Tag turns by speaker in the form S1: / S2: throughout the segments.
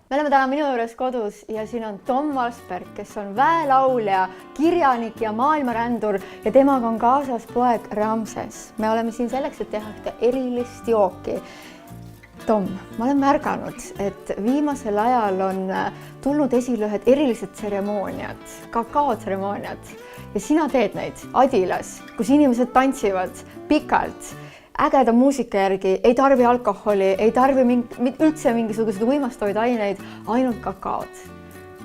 S1: Me oleme täna minu juures kodus ja siin on Tom Valsberg, kes on väelaulja, kirjanik ja maailmarändur ja temaga on kaasas poeg Ramses. Me oleme siin selleks, et teha ühte erilist jooki. Tom, ma olen märganud, et viimasel ajal on tulnud esile ühed erilised tseremooniad, kakaotseremooniad ja sina teed neid Adilas, kus inimesed tantsivad pikalt, ägeda muusika järgi, ei tarbi alkoholi, ei tarbi üldse mingisuguseid uimastoid aineid, ainult kakaod.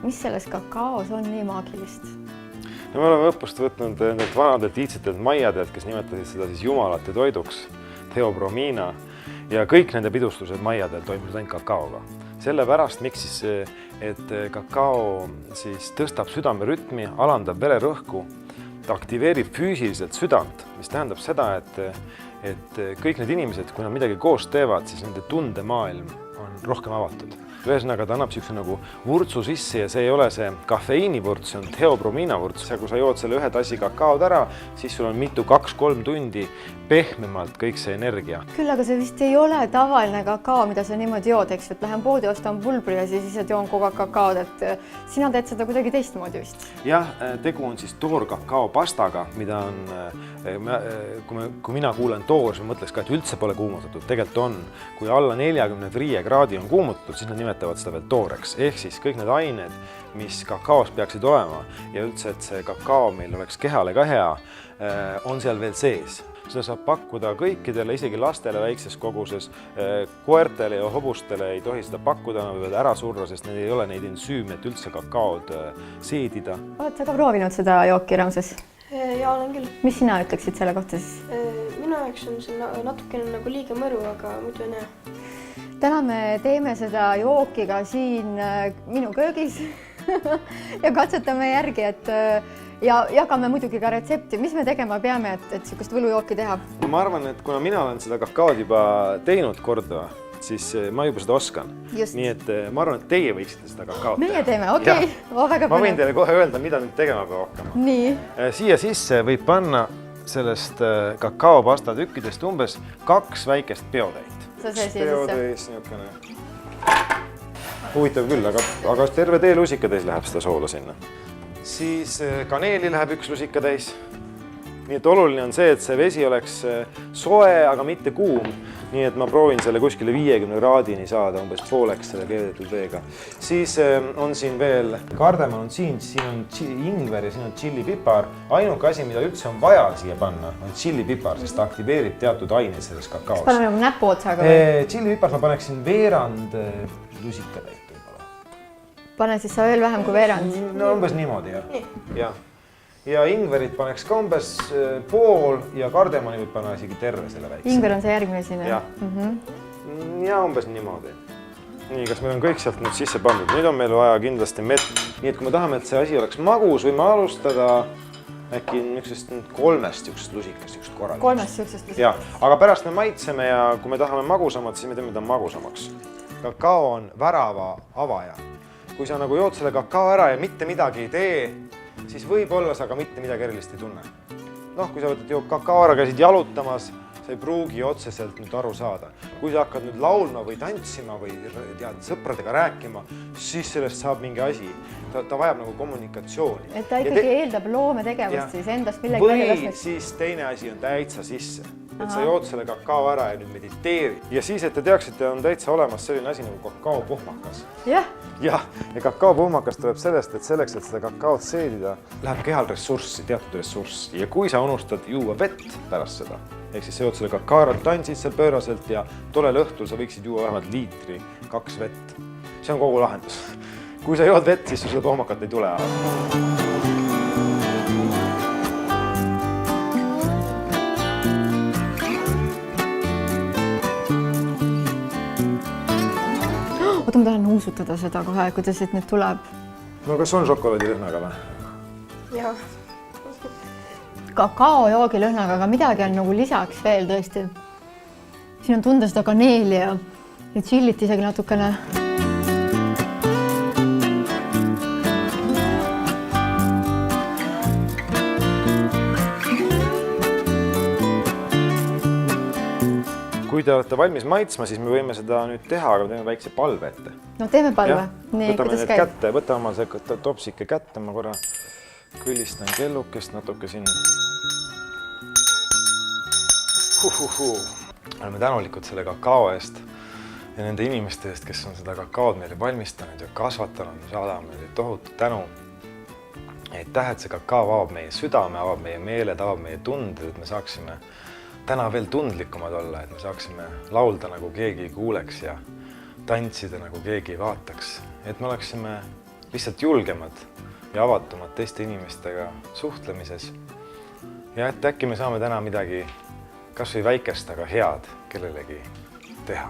S1: Mis selles kakaos on nii maagilist?
S2: No me oleme õppust võtnud need vanadelt iidsetelt maiadelt, kes nimetasid seda siis jumalate toiduks, theobromina, ja kõik nende pidustused maiadel toimusid ainult kakaoga. Sellepärast, miks siis, et kakao siis tõstab südamerütmi, alandab vererõhku, ta aktiveerib füüsiliselt südant, mis tähendab seda, et kõik need inimesed, kui nad midagi koos teevad, siis nende tundemaailm on rohkem avatud. Ühesõnaga, ta annab siukse nagu vurtsu sisse ja see ei ole see kafeiinivurts, see on theobromina vurts. Ja kui sa jood selle ühe tassi kakaod ära, siis sul on mitu 2-3 tundi pehmemalt kõik see energia.
S1: Küll, aga see vist ei ole tavaline kakao, mida sa niimoodi jood, eks, et lähen poodi, ostan pulbri ja siis joon kogu aeg kakaod, et sina teed seda kuidagi teistmoodi vist?
S2: Jah, tegu on siis toorkakao pastaga, mida on, kui mina kuulen toor, siis mõtleks ka, et üldse pole kuumutatud, tegelikult on. Kui alla 45 kraadi on kuumutatud, siis nad nimetavad seda veel tooreks. Ehk siis kõik need ained, mis kakaos peaksid olema ja üldse, et see kakao meil oleks kehale ka hea, on seal veel sees. Seda saab pakkuda kõikidele, isegi lastele väikses koguses, koertele ja hobustele ei tohi seda pakkuda, nad võivad ära surra, sest neil ei ole neid ensüüme, et üldse kakaod seedida.
S1: Oled sa ka proovinud seda jooki, Ramses?
S3: Ja olen küll.
S1: Mis sina ütleksid selle kohta siis?
S3: Minu jaoks on see natukene nagu liiga mõru, aga muidu on hea.
S1: Täna me teeme seda jooki ka siin minu köögis ja katsetame järgi, et ja jagame muidugi ka retsepti. Mis me tegema peame, et sükust võlujooki teha?
S2: Ma arvan, et kuna mina olen seda kakaod juba teinud korda, siis ma juba seda oskan.
S1: Just.
S2: Nii et ma arvan, et teie võiksite seda kakaod teha.
S1: Meie teeme, okei.
S2: Ma võin teile kohe öelda, mida nüüd tegema peab hakkama.
S1: Nii.
S2: Siia sisse võib panna sellest kakaopasta tükkidest umbes 2 väikest peotäit. Peotäis niisugune. Huvitav küll, aga terve tee lusikatäis läheb seda soola sinna. Siis kaneeli läheb 1 lusikatäis. Nii et oluline on see, et see vesi oleks soe, aga mitte kuum. Nii et ma proovin selle kuskile 50 kraadini saada, umbes pooleks selle keedetud veega. Siis on siin veel kardemon, siin on ingver ja siin on tšillipipar. Ainuke asi, mida üldse on vaja siia panna, on tšillipipar, sest ta aktiveerib teatud aineid selles kakaos.
S1: Kas paneme nagu näpu otsaga või?
S2: Tšillipipar ma paneksin veerand lusikatäit.
S1: Pane siis sa veel vähem kui veerand?
S2: No umbes niimoodi, jah. Ja ingverit paneks ka umbes pool ja kardemoni võib panna isegi terve selle väikse.
S1: Ingver on see järgmine siin?
S2: Ja umbes niimoodi. Nii, kas meil on kõik sealt nüüd sisse pandud? Nüüd on meil vaja kindlasti mett. Nii et kui me tahame, et see asi oleks magus, võime alustada äkki 3 lusikast korralikult.
S1: 3 lusikast?
S2: Ja, aga pärast me maitseme ja kui me tahame magusamad, siis me teeme ta magusamaks. Kakao on värava avaja. Kui sa nagu jood selle kakao ära ja mitte midagi ei tee, siis võib-olla sa ka mitte midagi erilist ei tunne. Noh, kui sa võtad kakao ära, käisid jalutamas, sa ei pruugi otseselt nüüd aru saada. Kui sa hakkad nüüd laulma või tantsima või sõpradega rääkima, siis sellest saab mingi asi. Ta vajab nagu kommunikatsiooni.
S1: Et ta ikkagi eeldab loometegevust siis endast millegi
S2: või
S1: väljalasmist.
S2: siis teine asi on täitsa sisse. Et sa jood selle kakao ära ja nüüd mediteerid. Ja siis, et te teaksite, on täitsa olemas selline asi nagu kakaopuhmakas.
S1: Jah.
S2: Ja kakaopuhmakas tuleb sellest, et selleks, et seda kakaot seedida, läheb kehal ressurssi, teatud ressurssi. Ja kui sa unustad juua vett pärast seda, ehk siis sa jood selle kakaarat, tantsid seal pööraselt ja tollel õhtul sa võiksid juua vähemalt 1 liitri 2 vett. See on kogu lahendus. Kui sa jood vett, siis seda puhmakat ei tule.
S1: Oota, ma tahan nuusutada seda kohe, kuidas siit nüüd tuleb.
S2: No kas on šokolaadilõhnaga või?
S3: Jaa.
S1: Kakaojoogilõhnaga, aga midagi on nagu lisaks veel tõesti. Siin on tunda seda kaneeli ja tšillit isegi natukene.
S2: kui kui te olete valmis maitsma, siis me võime seda nüüd teha, aga teeme väikse palve ette.
S1: No teeme palve. Nii,
S2: võtame
S1: kuidas
S2: need
S1: käib?
S2: kätte, võtame oma see topsike kätte, ma korra kõlistan kellukest natuke siin. Oleme tänulikud selle kakao eest ja nende inimeste eest, kes on seda kakaod meile valmistanud ja kasvatanud, saadame meile tohutu tänu. Aitäh, et see kakao avab meie südame, avab meie meeled, avab meie tunded, et me saaksime täna veel tundlikumad olla, et me saaksime laulda nagu keegi kuuleks ja tantsida nagu keegi vaataks. Et me oleksime lihtsalt julgemad ja avatumad teiste inimestega suhtlemises. Ja et äkki me saame täna midagi kas või väikest, aga head kellelegi teha.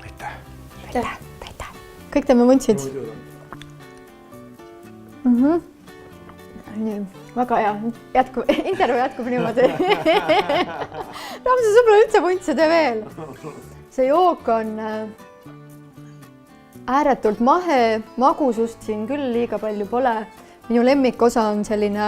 S2: Aitäh!
S3: Aitäh!
S1: Aitäh! Kõik teeme muntsid? Nii, väga hea. Intervju jätkub niimoodi. Ramse sõbra üldse muntside veel. See jook on ääretult mahe, magusust siin küll liiga palju pole. Minu lemmikosa on selline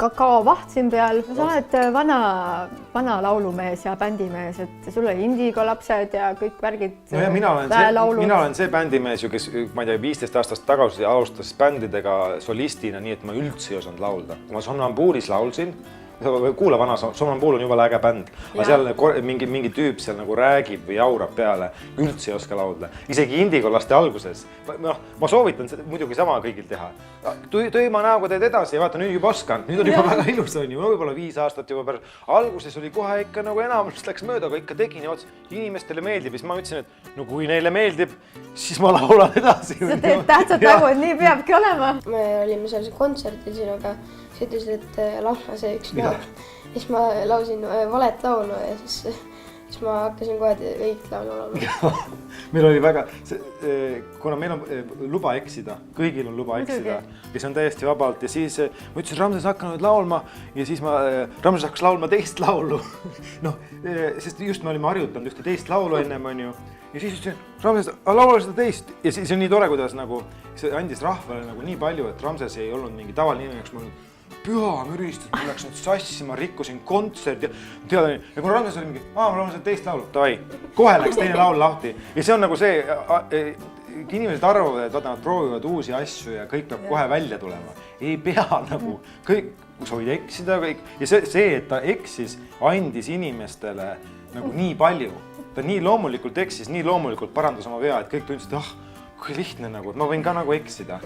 S1: kakaovaht siin peal. Sa oled vana laulumees ja bändimees, et sul oli Indigo lapsed ja kõik värgid.
S2: No ja mina olen see bändimees, kes ma ei tea, 15 aastast tagasi alustas bändidega solistina, nii et ma üldse ei osanud laulda. Ma Somnambuulis laulsin. Kuula vana, Somnambuul on juba äge bänd. Aga seal mingi tüüp seal nagu räägib või jaurab peale. Üldse ei oska laulda. Isegi Indigo laste alguses. Ma soovitan muidugi sama kõigil teha. Tõima näoga teed edasi ja vaata, nüüd juba oskan. Nüüd on juba väga ilus on ju. Võib-olla 5 aastat juba pärast. Alguses oli kohe ikka nagu enamus läks mööda, aga ikka tegin ja inimestele meeldib. Ja siis ma ütlesin, et no kui neile meeldib, siis ma laulan edasi.
S1: Sa teed tähtsad nägu, et nii peabki olema.
S3: Me olime seal kontserdil sinuga. Sa ütlesid, et laulma see üks laul. Siis ma lausin valet laulu ja siis ma hakkasin kohe õigt laulu laulma.
S2: Meil oli väga, kuna meil on luba eksida, kõigil on luba eksida, kes on täiesti vabalt ja siis ma ütlesin, Ramses hakka nüüd laulma ja siis Ramses hakkas laulma teist laulu. Sest just me olime harjutanud ühte teist laulu ennem, on ju. Ja siis ütlesin, Ramses, laula seda teist. Ja siis on nii tore, kuidas see andis rahvale nii palju, et Ramses ei olnud mingi tavaline inimene, ma olin püha müristud, ma läks nüüd sassi, ma rikkusin kontsert ja teada, ja kui Ramses oli mingi, ma laulan seda teist laulu, davai, kohe läks teine laul lahti. Ja see on nagu see, inimesed arvavad, et nad proovivad uusi asju ja kõik peab kohe välja tulema. Ei pea nagu, kõik, kui sa võid eksida, kõik. Ja see, et ta eksis, andis inimestele nagu nii palju. Ta nii loomulikult eksis, nii loomulikult parandas oma vea, et kõik tundsid, kui lihtne nagu, et ma võin ka nagu eksida.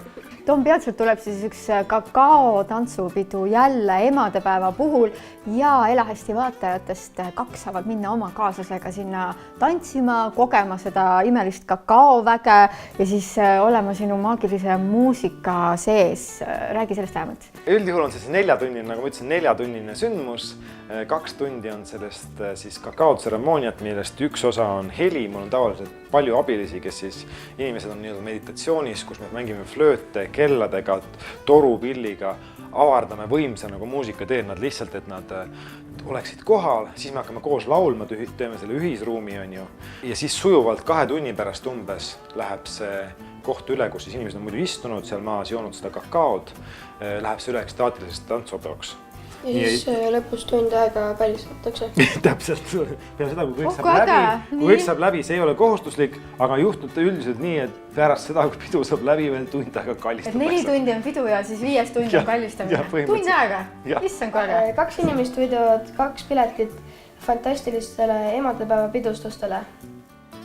S1: Tom, peatselt tuleb siis üks kakao tantsupidu jälle emadepäeva puhul ja Elahästi vaatajatest 2 saavad minna oma kaaslasega sinna tantsima, kogema seda imelist kakaoväge ja siis olema sinu maagilise muusika sees. Räägi sellest vähemalt. Üldjuhul
S2: on see 4-tunnine, nagu ma ütlesin, 4-tunnine sündmus. 2 tundi on sellest siis kakaotseremooniat, millest üks osa on heli. Mul on tavaliselt palju abilisi, kes siis inimesed on meditatsioonis, kus me mängime flööte, kelladega, torupilliga, avardame võimsa nagu muusika teen nad lihtsalt, et nad oleksid kohal, siis me hakkame koos laulma, teeme selle ühisruumi on ju. Ja siis sujuvalt 2 tunni pärast umbes läheb see koht üle, kus siis inimesed on muidu istunud, seal maas joonud seda kakaod, läheb see üle ekstaatilisest tantsupeoks.
S3: Ja siis lõpus tund aega pälistatakse.
S2: Täpselt, peale seda, kui kõik saab läbi, see ei ole kohustuslik, aga juhtub üldiselt nii, et pärast seda, kui pidu saab läbi, veel tund aega kallistatakse.
S1: 4 tundi on pidu ja siis 5 tundi on kallistamine. Tund aega? Issand kui aega.
S3: 2 inimest võidavad 2 piletit fantastilistele emadepäeva pidustustele.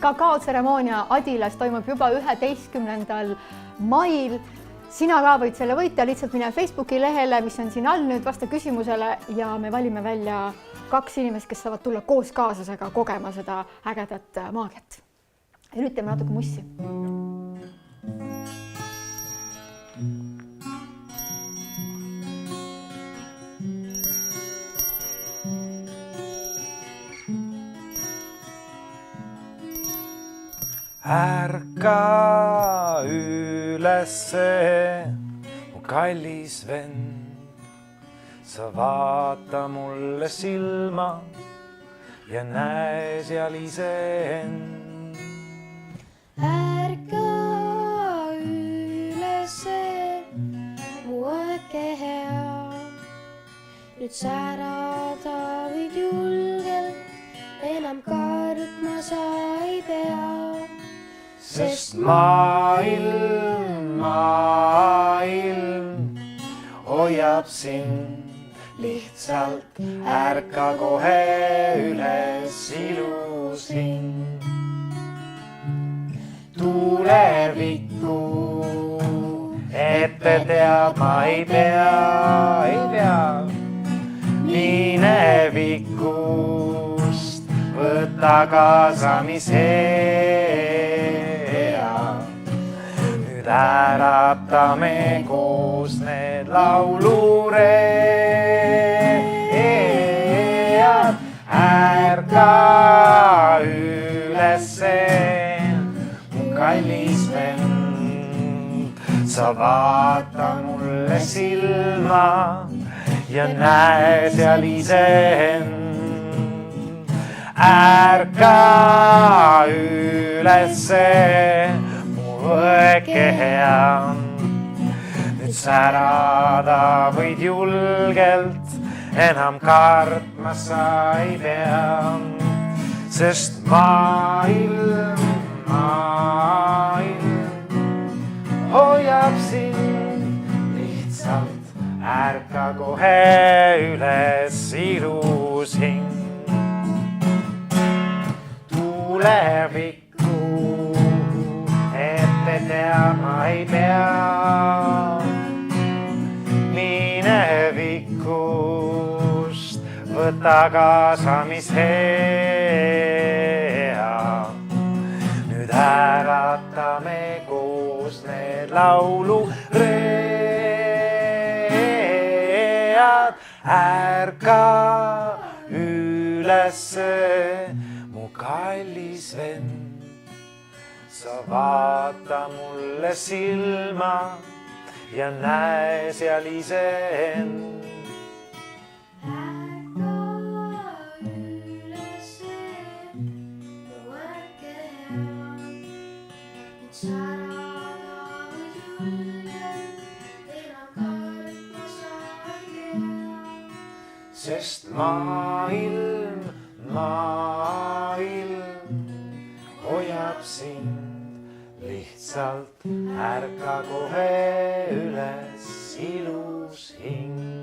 S1: Kakaotseremoonia Adilas toimub juba 11. mail. Sina ka võid selle võita, lihtsalt mine Facebooki lehele, mis on siin all nüüd, vasta küsimusele ja me valime välja 2 inimest, kes saavad tulla koos kaaslasega kogema seda ägedat maagiat. Ja nüüd teeme natuke mussi.
S2: Ärka ülesse, mu kallis vend, sa vaata mulle silma ja näe seal iseend.
S3: Ärka ülesse, mu õke hea, nüüd särada võid julgelt
S2: sest maailm hoiab sind lihtsalt, ärka kohe üles ilus hing. Tulevikku ette teadma ei pea. Minevikust võtta kaasa, mis hea. Nüüd äratame koos need lauluread. Ärka ülesse, kallis vend, sa vaata mulle silma ja näe seal iseend. Ärka ülesse, mu õige hea. Nüüd särada võid julgelt, enam kartma sa ei pea, sest maailm hoiab sind lihtsalt, ärka kohe üles ilus hing. Tulevikku ette teadma ei pea, minevikust võta kaasa, mis hea. Nüüd äratame koos need lauluread. Ärka ülesse, mu kallis vend, sa vaata mulle silma ja näe seal iseend. Sest maailm hoiab sind lihtsalt, ärka kohe üles ilus hing.